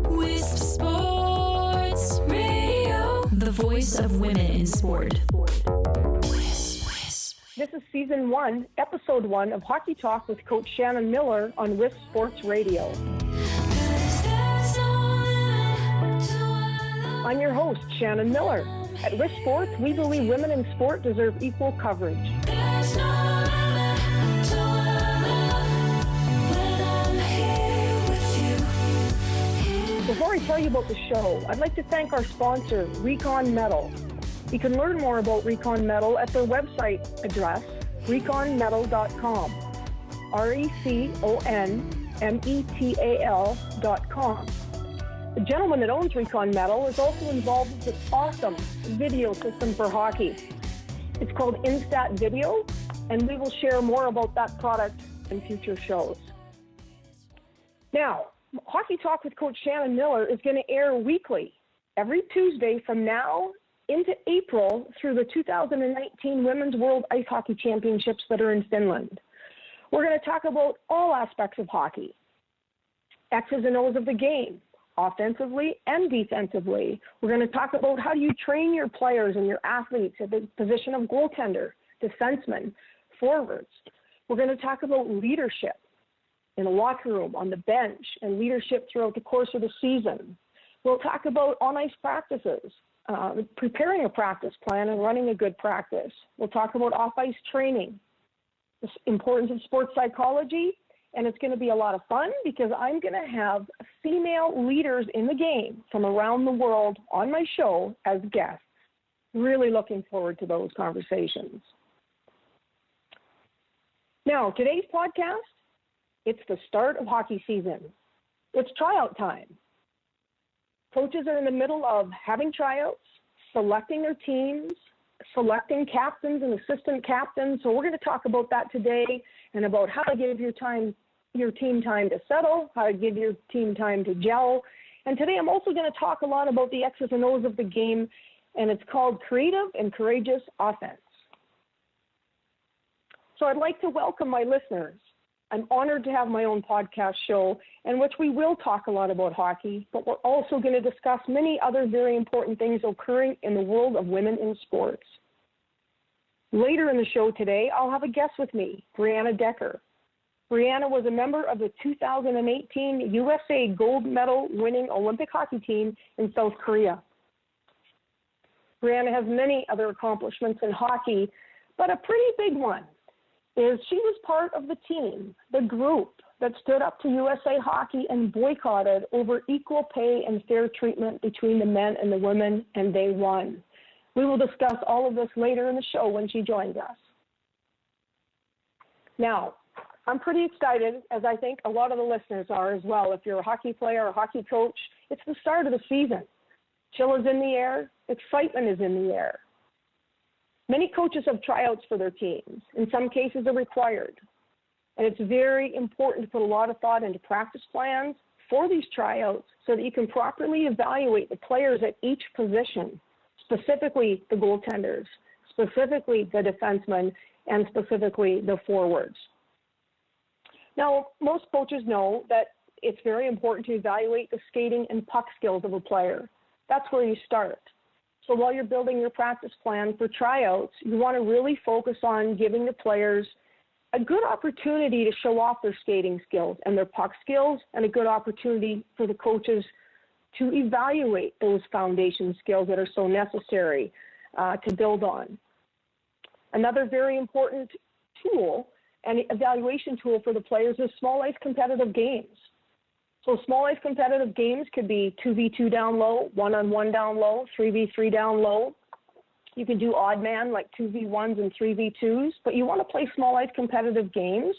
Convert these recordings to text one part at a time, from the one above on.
Wisp Sports Radio, the voice of women in sport. This is Season 1, Episode 1 of Hockey Talk with Coach Shannon Miller on Wisp Sports Radio. I'm your host, Shannon Miller. At Wisp Sports, we believe women in sport deserve equal coverage. Before I tell you about the show, I'd like to thank our sponsor, Recon Metal. You can learn more about Recon Metal at their website address, reconmetal.com, RECONMETAL.com. The gentleman that owns Recon Metal is also involved with this awesome video system for hockey. It's called Instat Video, and we will share more about that product in future shows. Now, Hockey Talk with Coach Shannon Miller is going to air weekly, every Tuesday from now into April through the 2019 Women's World Ice Hockey Championships that are in Finland. We're going to talk about all aspects of hockey, X's and O's of the game, offensively and defensively. We're going to talk about how do you train your players and your athletes at the position of goaltender, defenseman, forwards. We're going to talk about leadership in the locker room, on the bench, and leadership throughout the course of the season. We'll talk about on-ice practices, preparing a practice plan and running a good practice. We'll talk about off-ice training, the importance of sports psychology, and it's going to be a lot of fun because I'm going to have female leaders in the game from around the world on my show as guests. Really looking forward to those conversations. Now, today's podcast, it's the start of hockey season. It's tryout time. Coaches are in the middle of having tryouts, selecting their teams, selecting captains and assistant captains. So we're going to talk about that today and about how to give your team time to settle, how to give your team time to gel. And today I'm also going to talk a lot about the X's and O's of the game, and it's called Creative and Courageous Offense. So I'd like to welcome my listeners. I'm honored to have my own podcast show in which we will talk a lot about hockey, but we're also going to discuss many other very important things occurring in the world of women in sports. Later in the show today, I'll have a guest with me, Brianna Decker. Brianna was a member of the 2018 USA gold medal winning Olympic hockey team in South Korea. Brianna has many other accomplishments in hockey, but a pretty big one is she was part of the team, the group that stood up to USA Hockey and boycotted over equal pay and fair treatment between the men and the women, and they won. We will discuss all of this later in the show when she joins us. Now, I'm pretty excited, as I think a lot of the listeners are as well. If you're a hockey player or a hockey coach, it's the start of the season. Chill is in the air. Excitement is in the air. Many coaches have tryouts for their teams. In some cases, they're required. And it's very important to put a lot of thought into practice plans for these tryouts so that you can properly evaluate the players at each position, specifically the goaltenders, specifically the defensemen, and specifically the forwards. Now, most coaches know that it's very important to evaluate the skating and puck skills of a player. That's where you start. So while you're building your practice plan for tryouts, you want to really focus on giving the players a good opportunity to show off their skating skills and their puck skills, and a good opportunity for the coaches to evaluate those foundation skills that are so necessary to build on. Another very important tool and evaluation tool for the players is small ice competitive games. So small ice competitive games could be 2v2 down low, 1-on-1 down low, 3v3 down low. You can do odd man like 2v1s and 3v2s, but you want to play small ice competitive games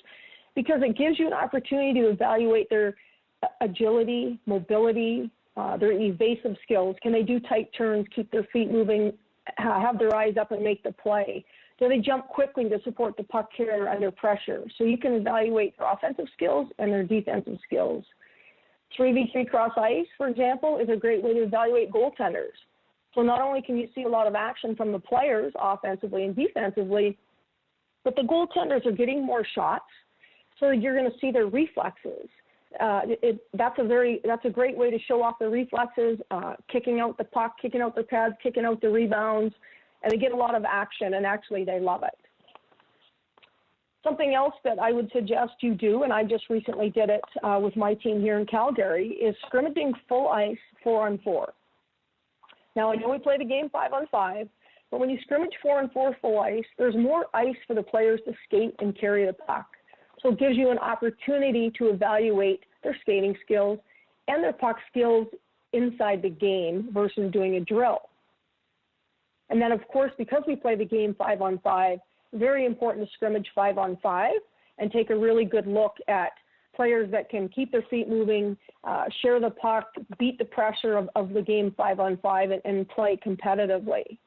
because it gives you an opportunity to evaluate their agility, mobility, their evasive skills. Can they do tight turns, keep their feet moving, have their eyes up and make the play? Do they jump quickly to support the puck carrier under pressure? So you can evaluate their offensive skills and their defensive skills. 3v3 cross ice, for example, is a great way to evaluate goaltenders. So not only can you see a lot of action from the players offensively and defensively, but the goaltenders are getting more shots, so you're going to see their reflexes. That's a great way to show off their reflexes, kicking out the puck, kicking out the pads, kicking out the rebounds, and they get a lot of action, and actually they love it. Something else that I would suggest you do, and I just recently did it with my team here in Calgary, is scrimmaging full ice 4-on-4. Now, I know we play the game 5-on-5, but when you scrimmage 4-on-4 full ice, there's more ice for the players to skate and carry the puck. So it gives you an opportunity to evaluate their skating skills and their puck skills inside the game versus doing a drill. And then, of course, because we play the game 5-on-5, very important to scrimmage 5-on-5 and take a really good look at players that can keep their feet moving, share the puck, beat the pressure of the game 5-on-5 and play competitively.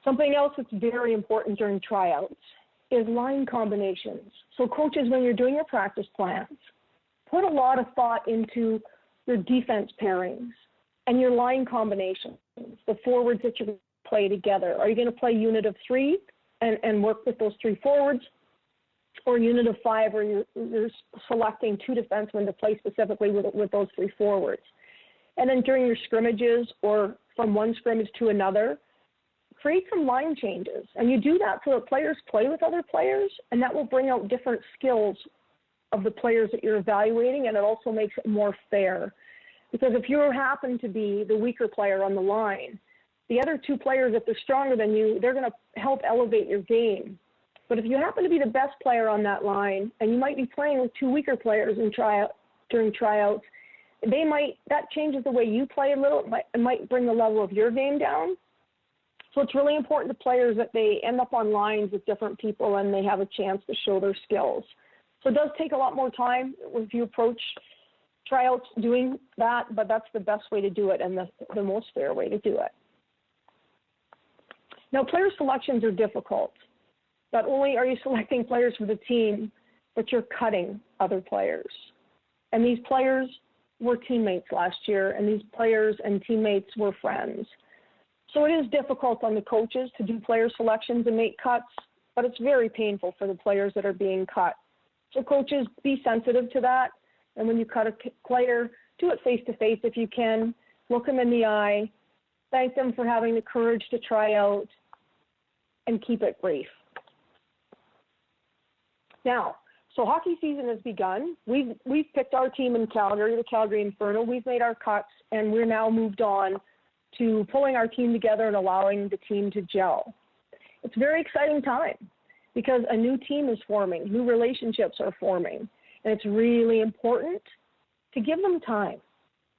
Something else that's very important during tryouts is line combinations. So coaches, when you're doing your practice plans, put a lot of thought into your defense pairings and your line combinations, the forwards that you're going to play together. Are you going to play unit of 3 and work with those 3 forwards, or unit of 5 where you're selecting 2 defensemen to play specifically with those 3 forwards? And then during your scrimmages or from one scrimmage to another, create some line changes. And you do that so that players play with other players, and that will bring out different skills of the players that you're evaluating, and it also makes it more fair. Because if you happen to be the weaker player on the line, the other 2 players, if they're stronger than you, they're going to help elevate your game. But if you happen to be the best player on that line, and you might be playing with 2 weaker players during tryouts, that changes the way you play a little. It might bring the level of your game down. So it's really important to players that they end up on lines with different people and they have a chance to show their skills. So it does take a lot more time if you approach tryouts doing that, but that's the best way to do it and the most fair way to do it. Now, player selections are difficult. Not only are you selecting players for the team, but you're cutting other players. And these players were teammates last year, and these players and teammates were friends. So it is difficult on the coaches to do player selections and make cuts, but it's very painful for the players that are being cut. So coaches, be sensitive to that. And when you cut a player, do it face-to-face if you can. Look them in the eye. Thank them for having the courage to try out, and keep it brief. Now, so hockey season has begun. We've picked our team in Calgary, the Calgary Inferno. We've made our cuts, and we're now moved on to pulling our team together and allowing the team to gel. It's a very exciting time because a new team is forming, new relationships are forming, and it's really important to give them time.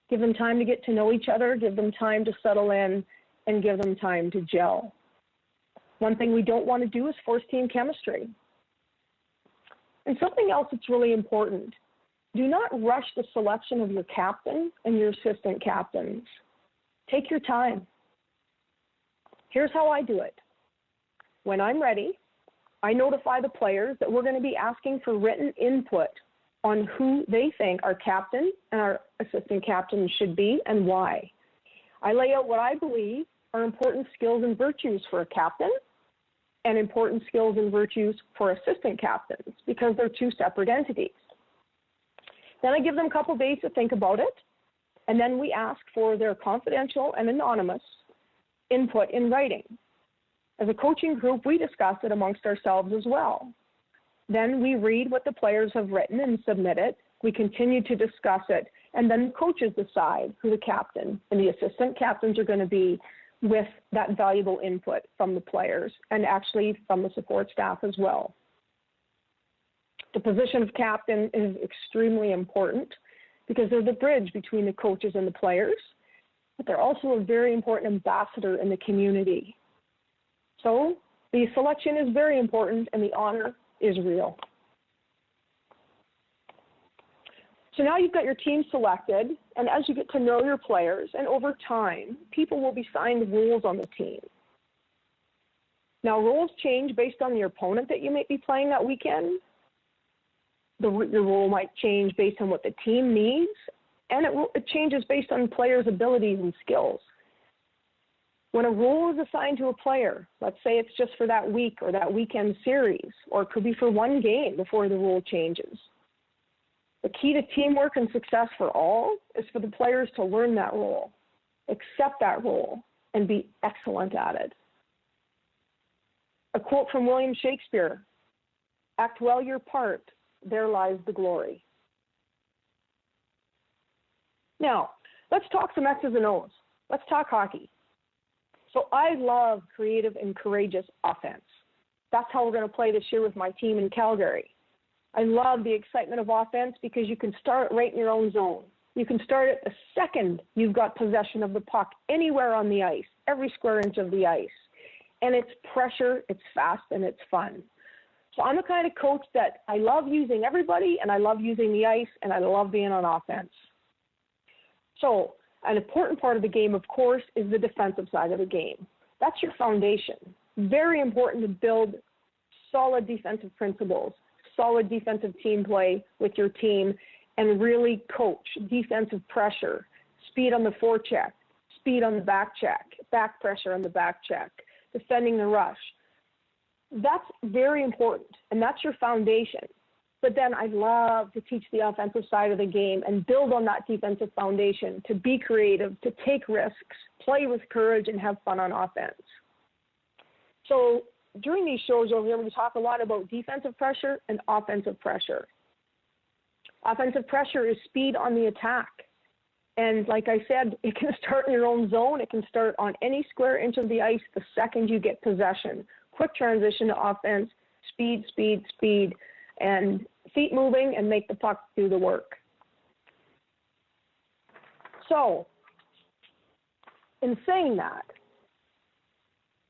Give them time to get to know each other, give them time to settle in, and give them time to gel. One thing we don't want to do is force team chemistry. And something else that's really important, do not rush the selection of your captain and your assistant captains. Take your time. Here's how I do it. When I'm ready, I notify the players that we're going to be asking for written input on who they think our captain and our assistant captain should be and why. I lay out what I believe are important skills and virtues for a captain and important skills and virtues for assistant captains because they're 2 separate entities. Then I give them a couple days to think about it, and then we ask for their confidential and anonymous input in writing. As a coaching group, we discuss it amongst ourselves as well. Then we read what the players have written and submit it. We continue to discuss it, and then coaches decide who the captain and the assistant captains are going to be with that valuable input from the players and actually from the support staff as well. The position of captain is extremely important because they're the bridge between the coaches and the players, but they're also a very important ambassador in the community. So the selection is very important and the honor is real. So now you've got your team selected, and as you get to know your players, and over time, people will be assigned roles on the team. Now, roles change based on the opponent that you might be playing that weekend. Your role might change based on what the team needs, and it changes based on players' abilities and skills. When a role is assigned to a player, let's say it's just for that week or that weekend series, or it could be for one game before the role changes. The key to teamwork and success for all is for the players to learn that role, accept that role, and be excellent at it. A quote from William Shakespeare, "Act well your part, there lies the glory." Now, let's talk some X's and O's. Let's talk hockey. So I love creative and courageous offense. That's how we're going to play this year with my team in Calgary. I love the excitement of offense because you can start right in your own zone. You can start it the second you've got possession of the puck anywhere on the ice, every square inch of the ice. And it's pressure, it's fast, and it's fun. So I'm the kind of coach that I love using everybody, and I love using the ice, and I love being on offense. So an important part of the game, of course, is the defensive side of the game. That's your foundation. Very important to build solid defensive principles, solid defensive team play with your team, and really coach defensive pressure, speed on the forecheck, speed on the back check, back pressure on the back check, defending the rush. That's very important, and that's your foundation. But then I love to teach the offensive side of the game and build on that defensive foundation, to be creative, to take risks, play with courage, and have fun on offense. So during these shows over here, we talk a lot about defensive pressure and offensive pressure. Offensive pressure is speed on the attack. And like I said, it can start in your own zone. It can start on any square inch of the ice the second you get possession. Quick transition to offense, speed, speed, speed, and feet moving and make the puck do the work. So, in saying that,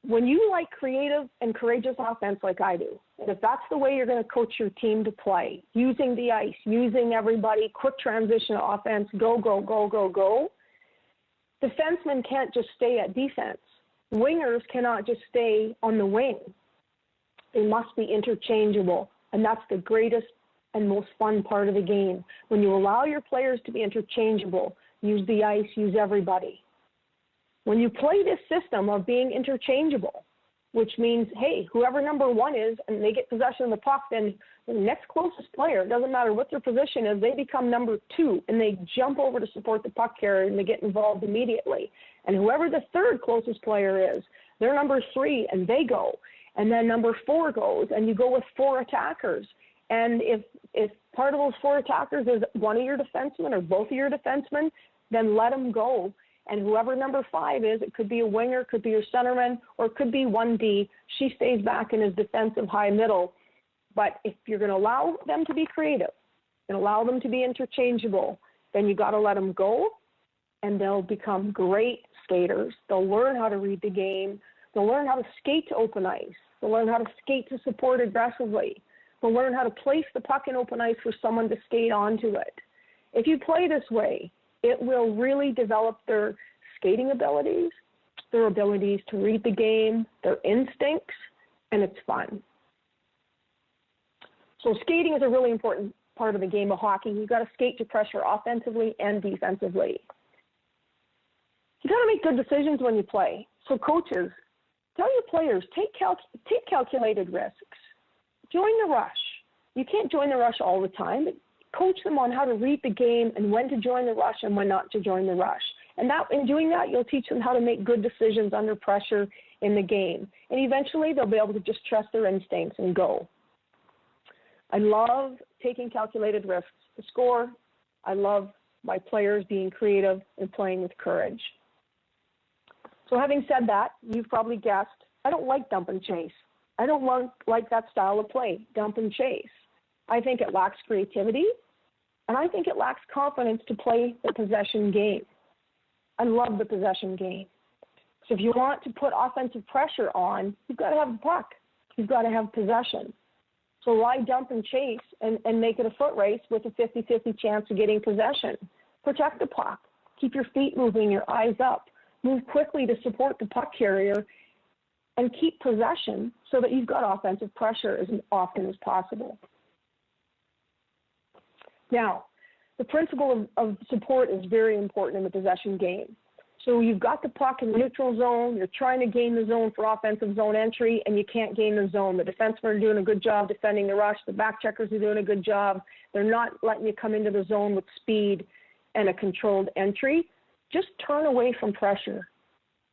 when you like creative and courageous offense like I do, and if that's the way you're going to coach your team to play, using the ice, using everybody, quick transition to offense, go, go, go, go, go, defensemen can't just stay at defense. Wingers cannot just stay on the wing. They must be interchangeable, and that's the greatest and most fun part of the game. When you allow your players to be interchangeable, use the ice, use everybody. When you play this system of being interchangeable, which means, hey, whoever number one is and they get possession of the puck, then the next closest player, doesn't matter what their position is, they become number two and they jump over to support the puck carrier and they get involved immediately. And whoever the third closest player is, they're number three and they go. And then number four goes and you go with four attackers. And if part of those four attackers is one of your defensemen or both of your defensemen, then let them go. And whoever number five is, it could be a winger, could be your centerman, or it could be 1D. She stays back in his defensive high middle. But if you're going to allow them to be creative and allow them to be interchangeable, then you got to let them go, and they'll become great skaters. They'll learn how to read the game. They'll learn how to skate to open ice. They'll learn how to skate to support aggressively. They'll learn how to place the puck in open ice for someone to skate onto it. If you play this way, it will really develop their skating abilities, their abilities to read the game, their instincts, and it's fun. So skating is a really important part of the game of hockey. You've got to skate to pressure offensively and defensively. You got to make good decisions when you play. So coaches, tell your players, take calculated risks. Join the rush. You can't join the rush all the time, but coach them on how to read the game and when to join the rush and when not to join the rush. And that, in doing that, you'll teach them how to make good decisions under pressure in the game. And eventually, they'll be able to just trust their instincts and go. I love taking calculated risks to score. I love my players being creative and playing with courage. So having said that, you've probably guessed, I don't like dump and chase. I don't like that style of play, dump and chase. I think it lacks creativity, and I think it lacks confidence to play the possession game. I love the possession game. So if you want to put offensive pressure on, you've got to have the puck. You've got to have possession. So why dump and chase and make it a foot race with a 50-50 chance of getting possession? Protect the puck. Keep your feet moving, your eyes up. Move quickly to support the puck carrier and keep possession so that you've got offensive pressure as often as possible. Now, the principle of support is very important in the possession game. So you've got the puck in the neutral zone, you're trying to gain the zone for offensive zone entry, and you can't gain the zone. The defensemen are doing a good job defending the rush. The back checkers are doing a good job. They're not letting you come into the zone with speed and a controlled entry. Just turn away from pressure.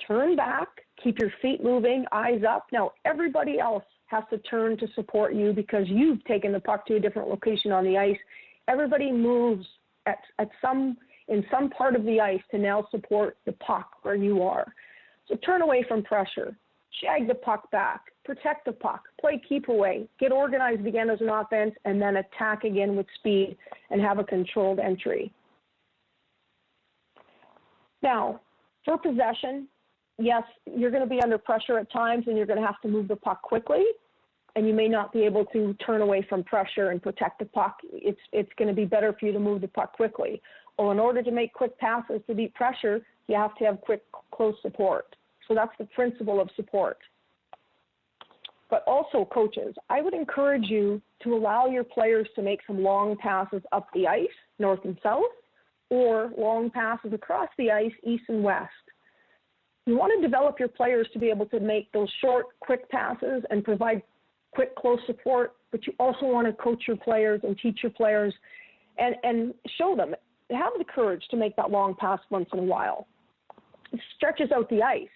Turn back, keep your feet moving, eyes up. Now, everybody else has to turn to support you because you've taken the puck to a different location on the ice. Everybody moves in some part of the ice to now support the puck where you are. So turn away from pressure, jag the puck back, protect the puck, play keep away, get organized again as an offense, and then attack again with speed and have a controlled entry. Now, for possession, yes, you're going to be under pressure at times and you're going to have to move the puck quickly, and you may not be able to turn away from pressure and protect the puck. It's going to be better for you to move the puck quickly. Well, in order to make quick passes to beat pressure, you have to have quick, close support. So that's the principle of support. But also, coaches, I would encourage you to allow your players to make some long passes up the ice, north and south, or long passes across the ice, east and west. You want to develop your players to be able to make those short, quick passes and provide quick, close support, but you also want to coach your players and teach your players and show them. Have the courage to make that long pass once in a while. It stretches out the ice.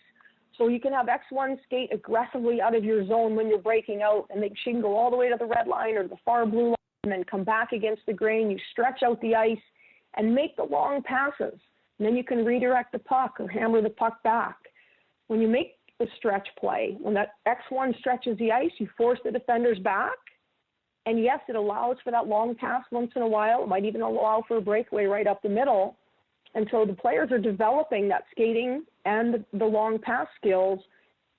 So you can have X1 skate aggressively out of your zone when you're breaking out, and she can go all the way to the red line or the far blue line and then come back against the grain. You stretch out the ice and make the long passes. And then you can redirect the puck or hammer the puck back. When you make the stretch play, when that X1 stretches the ice, you force the defenders back. And yes, it allows for that long pass once in a while. It might even allow for a breakaway right up the middle. And so the players are developing that skating and the long pass skills.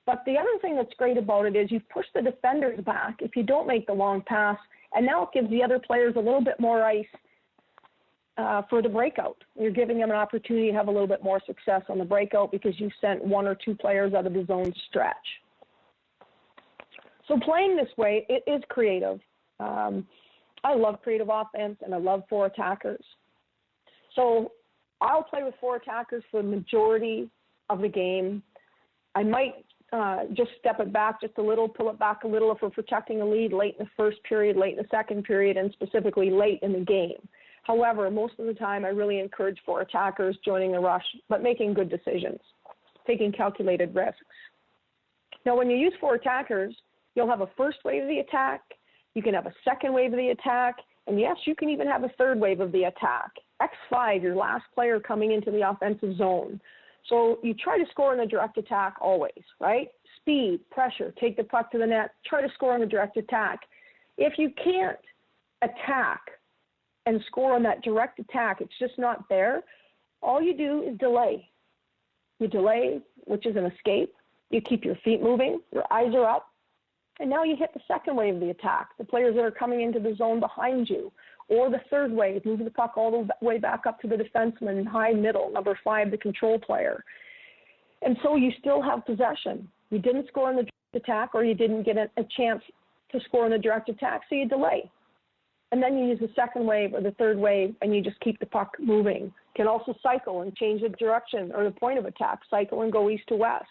But the other thing that's great about it is you've pushed the defenders back if you don't make the long pass. And now it gives the other players a little bit more ice for the breakout. You're giving them an opportunity to have a little bit more success on the breakout because you sent one or two players out of the zone to stretch. So playing this way, it is creative. I love creative offense, and I love four attackers. So I'll play with four attackers for the majority of the game. I might just step it back just a little, pull it back a little if we're protecting a lead late in the first period, late in the second period, and specifically late in the game. However, most of the time I really encourage four attackers joining the rush, but making good decisions, taking calculated risks. Now, when you use four attackers, you'll have a first wave of the attack, you can have a second wave of the attack, and yes, you can even have a third wave of the attack. X5, your last player coming into the offensive zone. So you try to score in the direct attack always, right? Speed, pressure, take the puck to the net, try to score on the direct attack. If you can't attack and score on that direct attack, it's just not there, all you do is delay. You delay, which is an escape. You keep your feet moving, your eyes are up, and now you hit the second wave of the attack, the players that are coming into the zone behind you, or the third wave, moving the puck all the way back up to the defenseman, high middle, number 5, the control player. And so you still have possession. You didn't score in the direct attack, or you didn't get a chance to score in the direct attack, so you delay. And then you use the second wave or the third wave, and you just keep the puck moving. You can also cycle and change the direction or the point of attack, cycle and go east to west.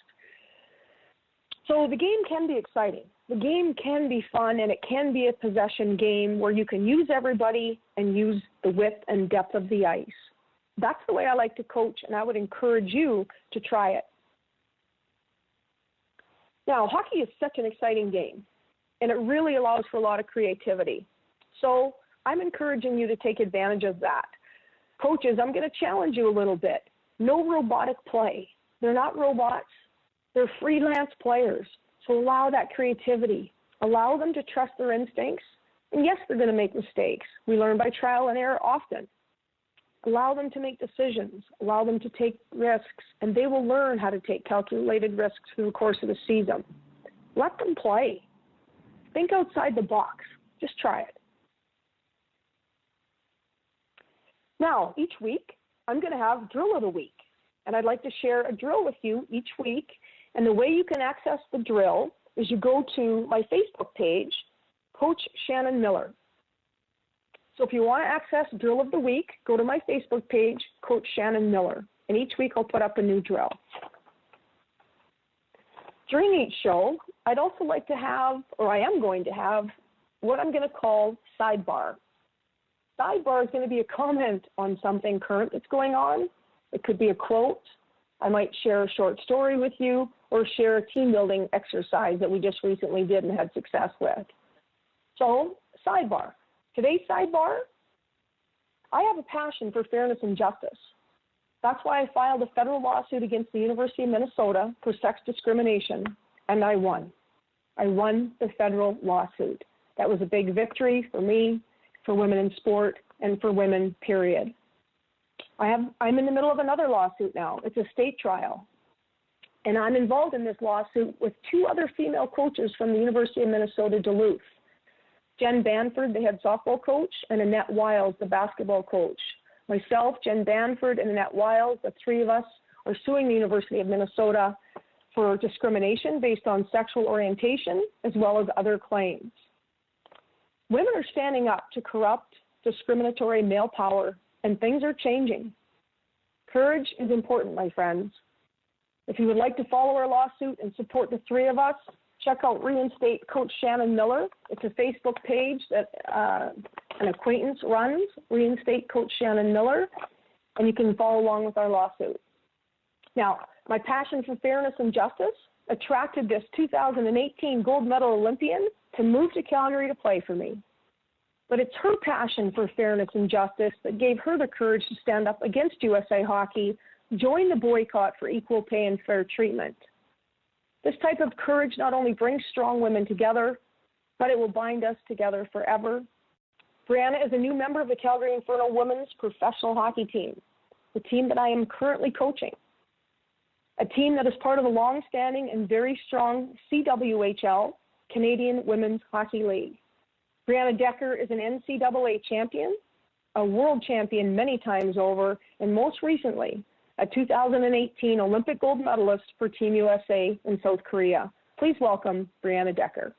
So the game can be exciting. The game can be fun, and it can be a possession game where you can use everybody and use the width and depth of the ice. That's the way I like to coach, and I would encourage you to try it. Now, hockey is such an exciting game, and it really allows for a lot of creativity. So I'm encouraging you to take advantage of that. Coaches, I'm going to challenge you a little bit. No robotic play. They're not robots. They're freelance players. So allow that creativity. Allow them to trust their instincts. And yes, they're going to make mistakes. We learn by trial and error often. Allow them to make decisions. Allow them to take risks. And they will learn how to take calculated risks through the course of the season. Let them play. Think outside the box. Just try it. Now, each week, I'm going to have Drill of the Week. And I'd like to share a drill with you each week. And the way you can access the drill is you go to my Facebook page, Coach Shannon Miller. So if you want to access Drill of the Week, go to my Facebook page, Coach Shannon Miller. and each week I'll put up a new drill. During each show, I'd also like to have, or I am going to have, what I'm going to call Sidebar. Sidebar is going to be a comment on something current that's going on. It could be a quote. I might share a short story with you or share a team building exercise that we just recently did and had success with. So, Sidebar. Today's Sidebar, I have a passion for fairness and justice. That's why I filed a federal lawsuit against the University of Minnesota for sex discrimination, and I won. I won the federal lawsuit. That was a big victory for me, for women in sport, and for women, period. I'm in the middle of another lawsuit now. It's a state trial. And I'm involved in this lawsuit with two other female coaches from the University of Minnesota Duluth. Jen Banford, the head softball coach, and Annette Wiles, the basketball coach. Myself, Jen Banford, and Annette Wiles, the three of us, are suing the University of Minnesota for discrimination based on sexual orientation, as well as other claims. Women are standing up to corrupt, discriminatory male power, and things are changing. Courage is important, my friends. If you would like to follow our lawsuit and support the three of us, check out Reinstate Coach Shannon Miller. It's a Facebook page that an acquaintance runs, Reinstate Coach Shannon Miller, and you can follow along with our lawsuit. Now, my passion for fairness and justice attracted this 2018 gold medal Olympian to move to Calgary to play for me. But it's her passion for fairness and justice that gave her the courage to stand up against USA Hockey, join the boycott for equal pay and fair treatment. This type of courage not only brings strong women together, but it will bind us together forever. Brianna is a new member of the Calgary Inferno women's professional hockey team, the team that I am currently coaching, a team that is part of the long-standing and very strong CWHL, Canadian Women's Hockey League. Brianna Decker is an NCAA champion, a world champion many times over, and most recently, a 2018 Olympic gold medalist for Team USA in South Korea. Please welcome Brianna Decker.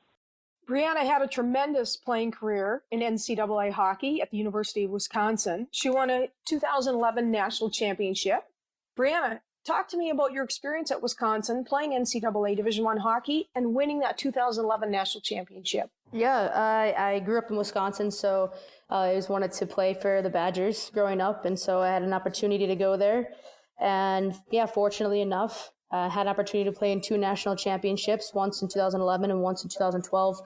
Brianna had a tremendous playing career in NCAA hockey at the University of Wisconsin. She won a 2011 national championship. Brianna, talk to me about your experience at Wisconsin playing NCAA Division I hockey and winning that 2011 national championship. Yeah, I grew up in Wisconsin, so I always wanted to play for the Badgers growing up, and so I had an opportunity to go there. And yeah, fortunately enough, I had an opportunity to play in two national championships, once in 2011 and once in 2012.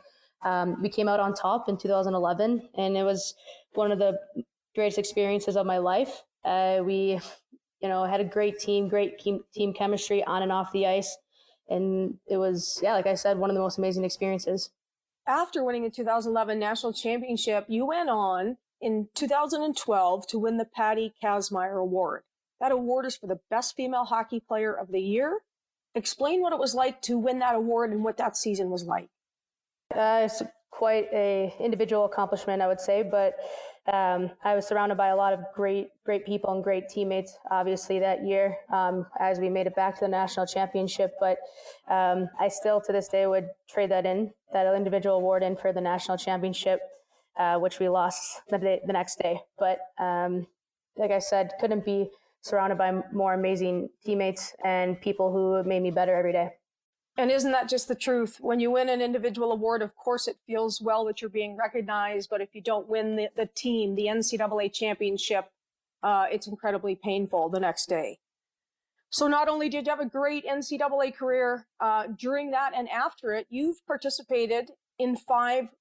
We came out on top in 2011, and it was one of the greatest experiences of my life. We, had a great team chemistry on and off the ice. And it was, like I said, one of the most amazing experiences. After winning the 2011 national championship, you went on in 2012 to win the Patty Kazmaier Award. That award is for the best female hockey player of the year. Explain what it was like to win that award and what that season was like. It's quite a individual accomplishment, I would say, but I was surrounded by a lot of great people and great teammates, obviously, that year as we made it back to the national championship. But I still, to this day, would trade that individual award in for the national championship, which we lost the next day. But like I said, couldn't be surrounded by more amazing teammates and people who made me better every day. And isn't that just the truth? When you win an individual award, of course, it feels well that you're being recognized. But if you don't win the team, the NCAA championship, it's incredibly painful the next day. So not only did you have a great NCAA career during that and after it, you've participated in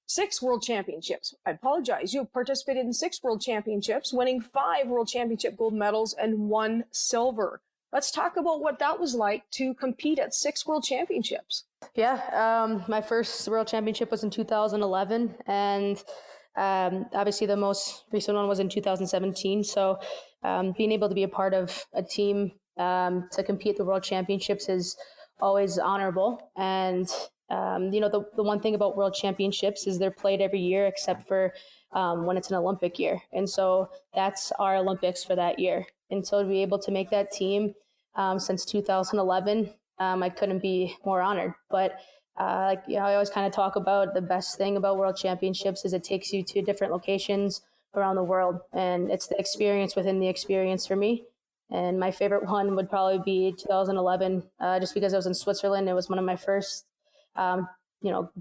6 world championships. I apologize. You've participated in 6 world championships, winning 5 world championship gold medals and 1 silver. Let's talk about what that was like to compete at 6 world championships. Yeah, my first world championship was in 2011, and obviously the most recent one was in 2017. So being able to be a part of a team to compete at the world championships is always honorable. And the one thing about world championships is they're played every year except for when it's an Olympic year. And so that's our Olympics for that year. And so to be able to make that team since 2011, I couldn't be more honored. But I always kind of talk about the best thing about world championships is it takes you to different locations around the world. And it's the experience within the experience for me. And my favorite one would probably be 2011, just because I was in Switzerland. It was one of my first,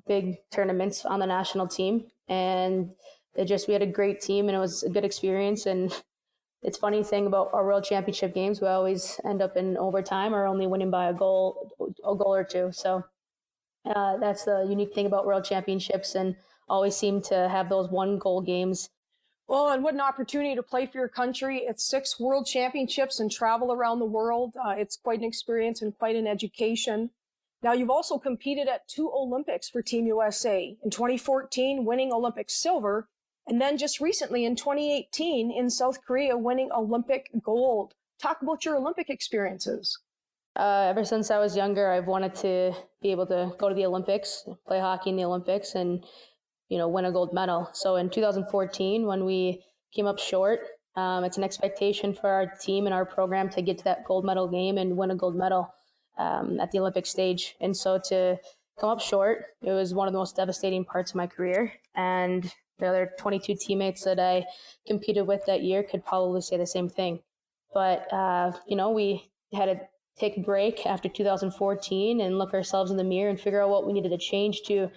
big tournaments on the national team. And we had a great team, and it was a good experience. And it's funny thing about our World Championship games, we always end up in overtime or only winning by a goal or two. So that's the unique thing about World Championships, and always seem to have those 1-goal games. Well, and what an opportunity to play for your country. It's 6 World Championships and travel around the world. It's quite an experience and quite an education. Now, you've also competed at 2 Olympics for Team USA. In 2014, winning Olympic silver, and then just recently in 2018 in South Korea, winning Olympic gold. Talk about your Olympic experiences. Ever since I was younger, I've wanted to be able to go to the Olympics, play hockey in the Olympics, and win a gold medal. So in 2014, when we came up short, it's an expectation for our team and our program to get to that gold medal game and win a gold medal at the Olympic stage. And so to come up short, it was one of the most devastating parts of my career. And the other 22 teammates that I competed with that year could probably say the same thing. But, we had to take a break after 2014 and look ourselves in the mirror and figure out what we needed to change to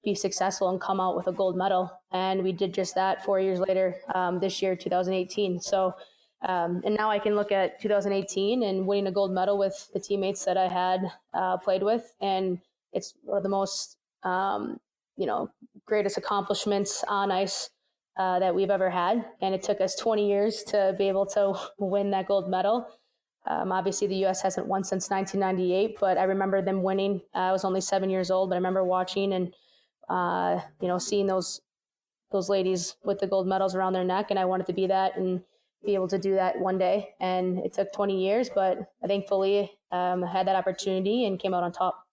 be successful and come out with a gold medal. And we did just that 4 years later, this year, 2018. So, and now I can look at 2018 and winning a gold medal with the teammates that I had played with. And it's one of the most, greatest accomplishments on ice that we've ever had. And it took us 20 years to be able to win that gold medal. Obviously, the U.S. hasn't won since 1998, but I remember them winning. I was only 7 years old, but I remember watching and seeing those ladies with the gold medals around their neck, and I wanted to be that and be able to do that one day. And it took 20 years, but I thankfully had that opportunity and came out on top.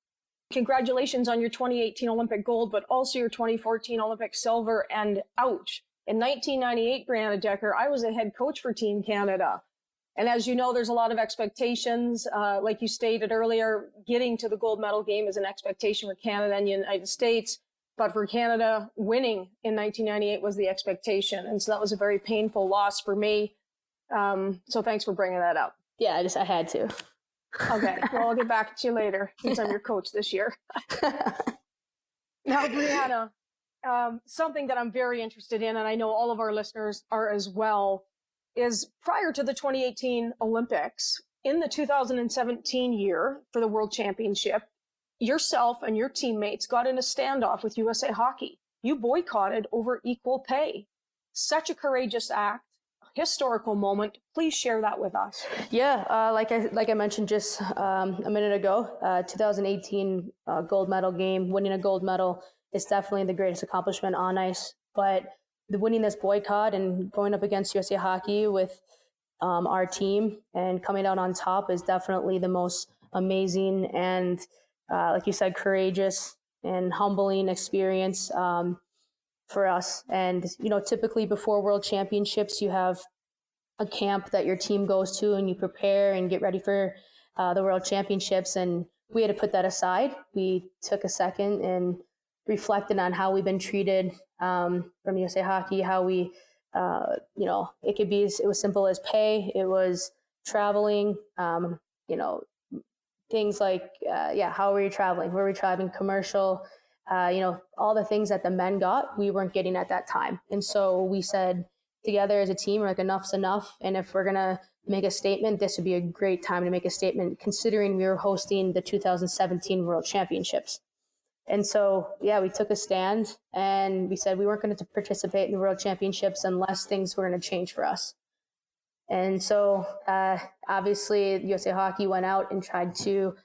Congratulations on your 2018 Olympic gold, but also your 2014 Olympic silver. And ouch, in 1998, Brianna Decker, I was a head coach for Team Canada. And as you know, there's a lot of expectations. Like you stated earlier, getting to the gold medal game is an expectation for Canada and the United States. But for Canada, winning in 1998 was the expectation. And so that was a very painful loss for me. So thanks for bringing that up. Yeah, I had to. Okay, well, I'll get back to you later since I'm your coach this year. Now, Brianna, something that I'm very interested in, and I know all of our listeners are as well, is prior to the 2018 Olympics, in the 2017 year for the World Championship, yourself and your teammates got in a standoff with USA Hockey. You boycotted over equal pay. Such a courageous act, historical moment. Please share that with us. Yeah, like I mentioned just a minute ago, 2018 gold medal game, winning a gold medal is definitely the greatest accomplishment on ice. But winning this boycott and going up against USA Hockey with our team and coming out on top is definitely the most amazing and, like you said, courageous and humbling experience for us. And, typically before World Championships, you have a camp that your team goes to and you prepare and get ready for the World Championships. And we had to put that aside. We took a second and reflected on how we've been treated from USA Hockey, how we, it was simple as pay. It was traveling, things like, how were you traveling? Were we traveling commercial? All the things that the men got, we weren't getting at that time. And so we said together as a team, we're like, enough's enough. And if we're going to make a statement, this would be a great time to make a statement, considering we were hosting the 2017 World Championships. And so, we took a stand and we said we weren't going to participate in the World Championships unless things were going to change for us. And so, obviously, USA Hockey went out and tried to,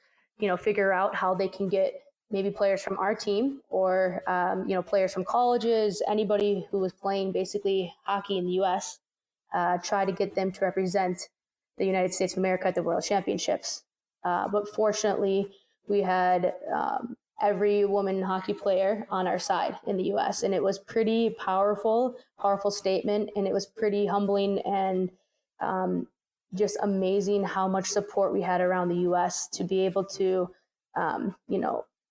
figure out how they can get maybe players from our team or, players from colleges, anybody who was playing basically hockey in the U.S., try to get them to represent the United States of America at the World Championships. But fortunately, we had every woman hockey player on our side in the U.S. And it was pretty powerful statement. And it was pretty humbling and just amazing how much support we had around the U.S. to be able to,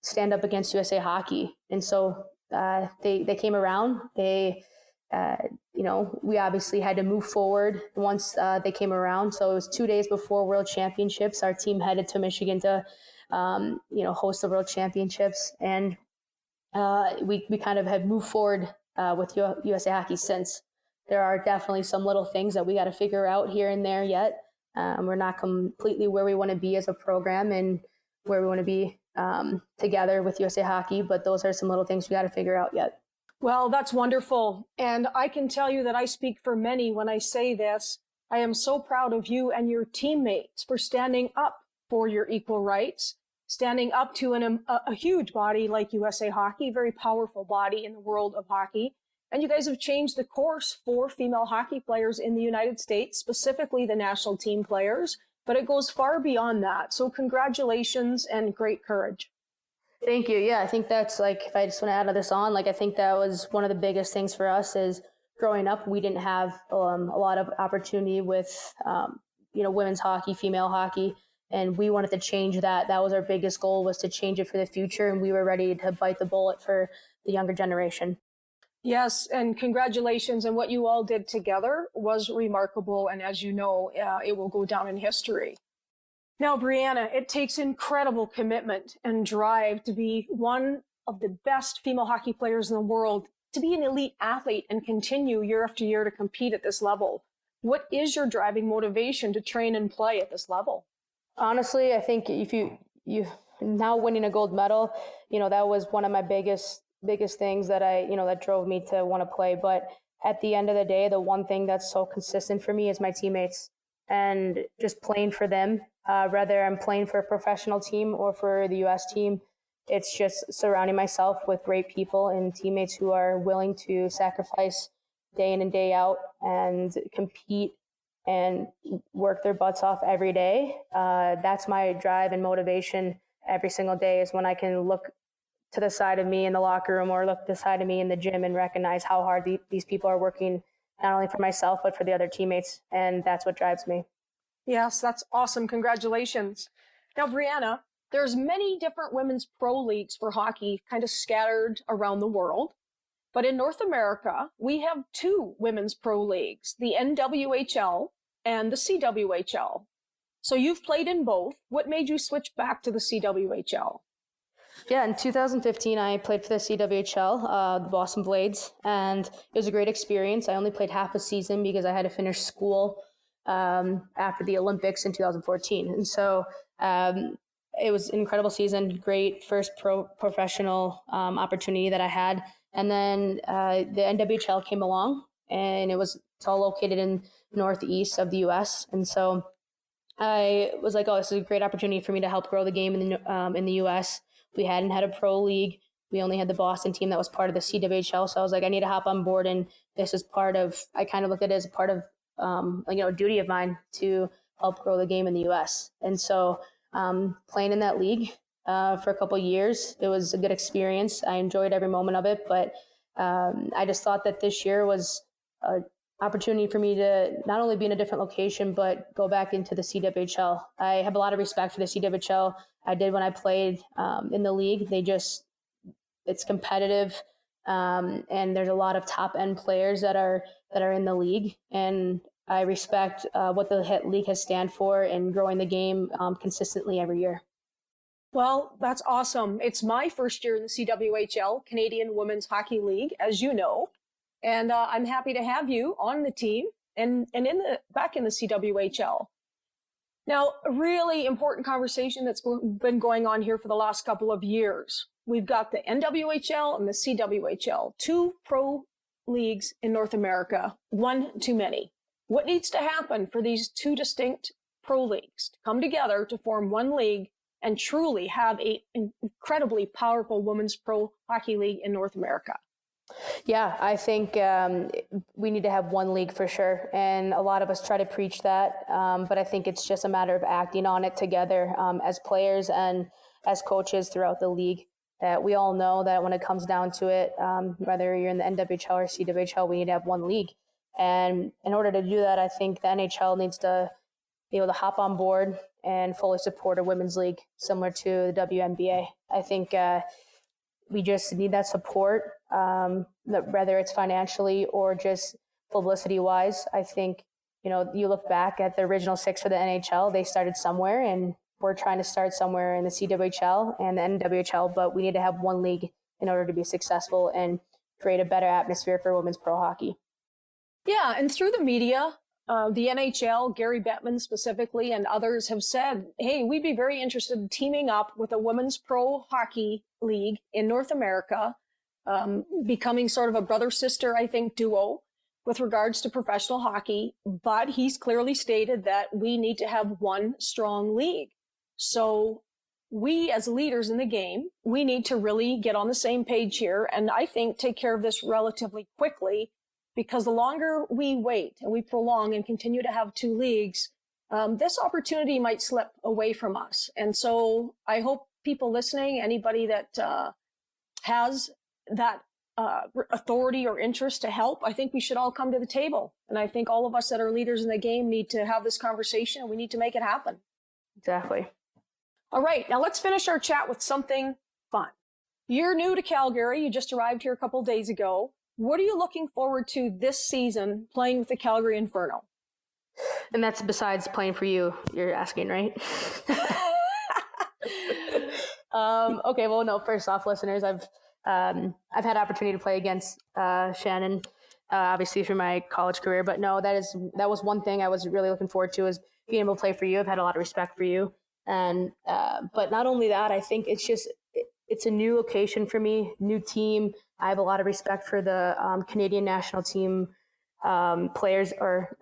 stand up against USA Hockey. And so they came around. They we obviously had to move forward once they came around. So it was 2 days before World Championships. Our team headed to Michigan to, host the World Championships. And we kind of have moved forward with USA Hockey since. There are definitely some little things that we got to figure out here and there yet. We're not completely where we want to be as a program and where we want to be together with USA Hockey, but those are some little things we got to figure out yet. Well, that's wonderful. And I can tell you that I speak for many when I say this. I am so proud of you and your teammates for standing up for your equal rights, standing up to a huge body like USA Hockey, a very powerful body in the world of hockey. And you guys have changed the course for female hockey players in the United States, specifically the national team players, but it goes far beyond that. So congratulations and great courage. Thank you. Yeah, I think that's if I just want to add this on, I think that was one of the biggest things for us is growing up, we didn't have a lot of opportunity with, women's hockey, female hockey, and we wanted to change that. That was our biggest goal, was to change it for the future, and we were ready to bite the bullet for the younger generation. Yes, and congratulations. And what you all did together was remarkable. And as you know, it will go down in history. Now, Brianna, it takes incredible commitment and drive to be one of the best female hockey players in the world, to be an elite athlete and continue year after year to compete at this level. What is your driving motivation to train and play at this level? Honestly, I think if you now winning a gold medal, that was one of my biggest things that that drove me to want to play. But at the end of the day, the one thing that's so consistent for me is my teammates and just playing for them. Whether I'm playing for a professional team or for the U.S. team, it's just surrounding myself with great people and teammates who are willing to sacrifice day in and day out and compete and work their butts off every day. That's my drive and motivation every single day, is when I can look to the side of me in the locker room or look to the side of me in the gym and recognize how hard these people are working, not only for myself, but for the other teammates. And that's what drives me. Yes, that's awesome. Congratulations. Now, Brianna, there's many different women's pro leagues for hockey kind of scattered around the world. But in North America, we have two women's pro leagues, the NWHL and the CWHL. So you've played in both. What made you switch back to the CWHL? Yeah, in 2015, I played for the CWHL, the Boston Blades, and it was a great experience. I only played half a season because I had to finish school after the Olympics in 2014. And so it was an incredible season, great first professional opportunity that I had. And then the NWHL came along, and it's all located in northeast of the U.S. And so I was like, oh, this is a great opportunity for me to help grow the game in the U.S. We hadn't had a pro league. We only had the Boston team that was part of the CWHL. So I was like, I need to hop on board. And this is I kind of looked at it as a part of, a duty of mine to help grow the game in the U.S. And so playing in that league for a couple of years, it was a good experience. I enjoyed every moment of it. But I just thought that this year was an opportunity for me to not only be in a different location, but go back into the CWHL. I have a lot of respect for the CWHL. I did when I played in the league. It's competitive, and there's a lot of top end players that are in the league. And I respect what the league has stand for in growing the game consistently every year. Well, that's awesome. It's my first year in the CWHL, Canadian Women's Hockey League, as you know. And I'm happy to have you on the team and back in the CWHL. Now, a really important conversation that's been going on here for the last couple of years. We've got the NWHL and the CWHL, two pro leagues in North America, one too many. What needs to happen for these two distinct pro leagues to come together to form one league and truly have an incredibly powerful women's pro hockey league in North America? Yeah, I think we need to have one league for sure. And a lot of us try to preach that. But I think it's just a matter of acting on it together as players and as coaches throughout the league. That we all know that when it comes down to it, whether you're in the NWHL or CWHL, we need to have one league. And in order to do that, I think the NHL needs to be able to hop on board and fully support a women's league similar to the WNBA. I think we just need that support whether it's financially or just publicity-wise. I think, you look back at the original 6 for the NHL, they started somewhere, and we're trying to start somewhere in the CWHL and the NWHL, but we need to have one league in order to be successful and create a better atmosphere for women's pro hockey. Yeah, and through the media, the NHL, Gary Bettman specifically, and others have said, hey, we'd be very interested in teaming up with a women's pro hockey league in North America, becoming sort of a brother-sister, I think, duo with regards to professional hockey. But he's clearly stated that we need to have one strong league. So we, as leaders in the game, we need to really get on the same page here, and I think take care of this relatively quickly, because the longer we wait and we prolong and continue to have 2 leagues, this opportunity might slip away from us. And so I hope people listening, anybody that has that authority or interest to help, I think we should all come to the table. And I think all of us that are leaders in the game need to have this conversation, and we need to make it happen. Exactly. All right, now let's finish our chat with something fun. You're new to Calgary. You just arrived here a couple days ago. What are you looking forward to this season playing with the Calgary Inferno? And that's besides playing for you, you're asking, right? Okay, well, no, first off, listeners, I've had opportunity to play against Shannon, obviously through my college career, but no, that was one thing I was really looking forward to, is being able to play for you. I've had a lot of respect for you. And, but not only that, I think it's a new location for me, new team. I have a lot of respect for the Canadian national team players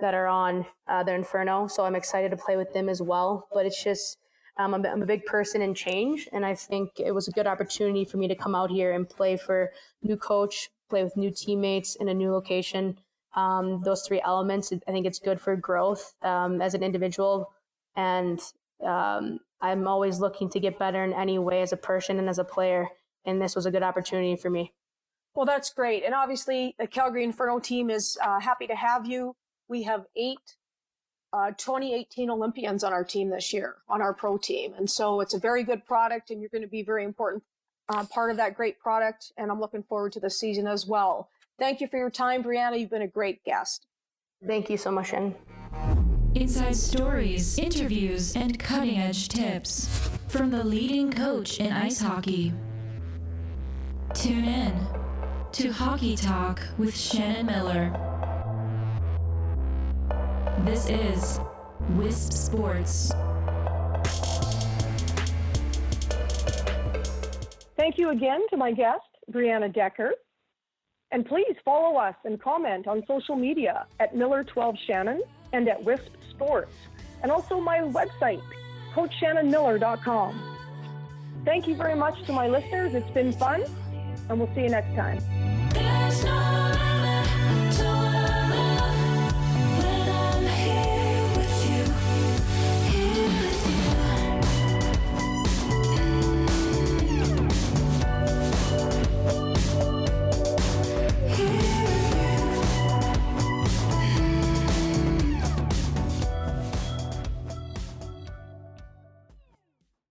that are on the Inferno. So I'm excited to play with them as well. But it's just, I'm a big person in change. And I think it was a good opportunity for me to come out here and play for new coach, play with new teammates in a new location. Those 3 elements, I think it's good for growth as an individual. And I'm always looking to get better in any way as a person and as a player. And this was a good opportunity for me. Well, that's great. And obviously, the Calgary Inferno team is happy to have you. We have 8 2018 Olympians on our team this year, on our pro team. And so it's a very good product, and you're going to be a very important part of that great product. And I'm looking forward to the season as well. Thank you for your time, Brianna. You've been a great guest. Thank you so much, Jen. Inside stories, interviews, and cutting-edge tips from the leading coach in ice hockey. Tune in to Hockey Talk with Shannon Miller. This is Wisp Sports. Thank you again to my guest, Brianna Decker. And please follow us and comment on social media at Miller12Shannon and at Wisp Sports, and also my website, CoachShannonMiller.com. Thank you very much to my listeners. It's been fun, and we'll see you next time. There's no